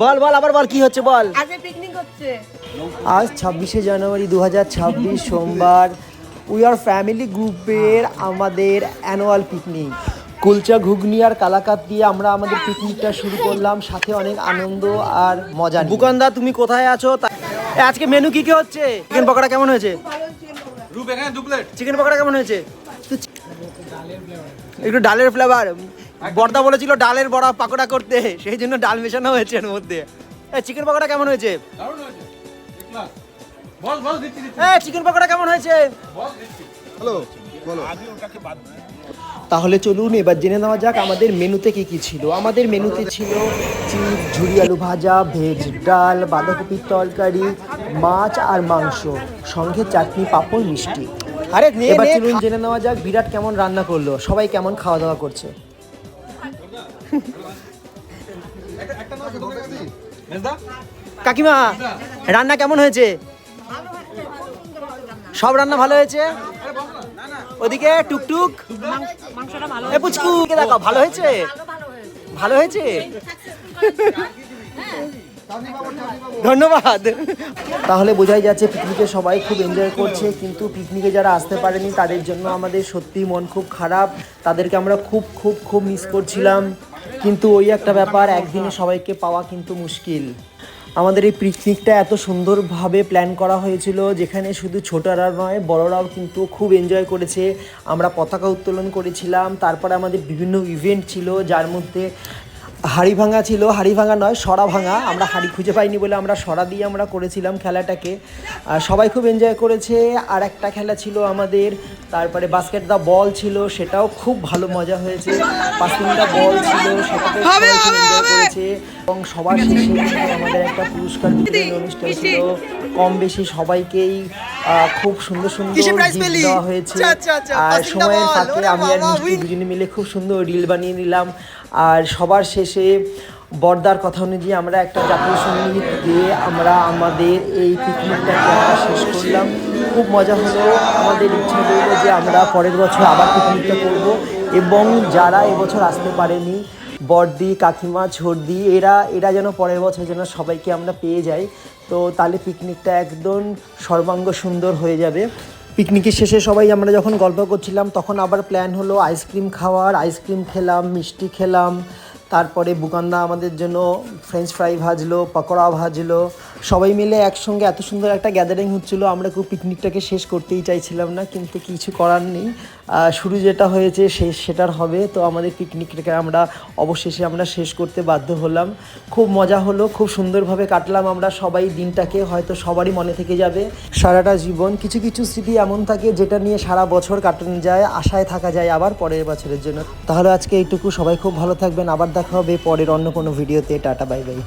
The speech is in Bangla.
বল বল আবার বল কি হচ্ছে বল। আজ পিকনিক হচ্ছে। আজ 26শে জানুয়ারি 2026 সোমবার উই আর ফ্যামিলি গ্রুপের আমাদের অ্যানুয়াল পিকনিক কুলচা ঘুগনি আর কালাকাত দিয়ে আমরা আমাদের পিকনিকটা শুরু করলাম, সাথে অনেক আনন্দ আর মজা। বুকানদা তুমি কোথায় আছো? আজকে মেনু কি কি হচ্ছে? চিকেন পকোড়া কেমন হয়েছে? চিকেন পকোড়া কেমন হয়েছে? একটু ডালের ফ্লেভার। বর্দা বলেছিল ডালের বড়া পাকোড়া করতে, সেই জন্য ডাল মেশানো হয়েছে এর মধ্যে। চিকেন পকোড়া কেমন হয়েছে? চিকেন পকোড়া কেমন হয়েছে? তাহলে চলুন এবার জেনে নেওয়া যাক আমাদের মেনুতে কি কি ছিল। আমাদের মেনুতে ছিল চিপস, ঝুরি আলু ভাজা, ভেজ ডাল, বাঁধাকপির তরকারি, মাছ আর মাংস, সঙ্গে চাটনি, পাঁপড়, মিষ্টি। এবার চলুন জেনে নেওয়া যাক বিরাট কেমন রান্না করলো, সবাই কেমন খাওয়া দাওয়া করছে। কাকিমা রান্না কেমন হয়েছে? সব রান্না ভালো হয়েছে। ওদিকে টুকটুক পুচকু দেখাও, ভালো হয়েছে? ভালো হয়েছে, ধন্যবাদ। তাহলে বোঝাই যাচ্ছে পিকনিকে সবাই খুব এনজয় করছে, কিন্তু পিকনিকে যারা আসতে পারেনি তাদের জন্য আমাদের সত্যি মন খুব খারাপ। তাদেরকে আমরা খুব খুব খুব মিস করছিলাম, কিন্তু ওই একটা ব্যাপার, একদিনে সবাইকে পাওয়া কিন্তু মুশকিল। আমাদের এই পিকনিকটা এত সুন্দরভাবে প্ল্যান করা হয়েছিল, যেখানে শুধু ছোটরা নয় বড়রাও কিন্তু খুব এনজয় করেছে। আমরা পতাকা উত্তোলন করেছিলাম, তারপরে আমাদের বিভিন্ন ইভেন্ট ছিল, যার মধ্যে হাড়ি ভাঙা ছিল, হাড়ি ভাঙা নয় সরা ভাঙা। আমরা হাড়ি খুঁজে পাইনি বলে আমরা সরা দিয়ে আমরা করেছিলাম খেলাটাকে। সবাই খুব এনজয় করেছে। আর একটা খেলা ছিল আমাদের, তারপরে বাস্কেট দা বল ছিল, সেটাও খুব ভালো মজা হয়েছে। পাসিং দা বল ছিল, সেটাকে সবাই খুব এনজয় করেছে। এবং সবার শেষে আমাদের একটা পুরস্কার বিতরণী অনুষ্ঠান ছিল। কম বেশি সবাইকেই খুব সুন্দর সুন্দর গিফট দেওয়া হয়েছে। আর সময়ের ফাঁকে আমি আর মিষ্টি দুজনে মিলে খুব সুন্দর রিল বানিয়ে নিলাম। আর সবার শেষে বর্দার কথা অনুযায়ী আমরা একটা জাতীয় সঙ্গীত দিয়ে আমরা আমাদের এই পিকনিকটাকে শেষ করলাম। খুব মজা হলো। আমাদের ইচ্ছা রইল যে আমরা পরের বছর আবার পিকনিকটা করব, এবং যারা এবছর আসতে পারেনি, বর্দি, কাকিমা, ছোটদি, এরা যেন পরের বছর যেন সবাইকে আমরা পেয়ে যাই। তো তাহলে পিকনিকটা একদম সর্বাঙ্গ সুন্দর হয়ে যাবে। পিকনিকের শেষে সবাই আমরা যখন গল্প করছিলাম, তখন আবার প্ল্যান হলো আইসক্রিম খাওয়ার। আইসক্রিম খেলাম, মিষ্টি খেলাম, তারপরে বুকানদা আমাদের জন্য ফ্রেঞ্চ ফ্রাই ভাজলো, পকোড়া ভাজলো। সবাই মিলে একসঙ্গে এত সুন্দর একটা গ্যাদারিং হচ্ছিলো। আমরা খুব পিকনিকটাকে শেষ করতেই চাইছিলাম না, কিন্তু কিছু করার নেই, শুরু যেটা হয়েছে শেষ সেটার হবে। তো আমাদের পিকনিকটাকে অবশেষে আমরা শেষ করতে বাধ্য হলাম। খুব মজা হলো, খুব সুন্দরভাবে কাটলাম আমরা সবাই দিনটাকে। হয়তো সবারই মনে থেকে যাবে সারাটা জীবন। কিছু কিছু স্মৃতি এমন থাকে যেটা নিয়ে সারা বছর কাটানো যায়, আশায় থাকা যায় আবার পরের বছরের জন্য। তাহলে আজকে এইটুকু, সবাই খুব ভালো থাকবেন। আবার দেখা হবে পরের অন্য কোনো ভিডিওতে। Tata, bye bye.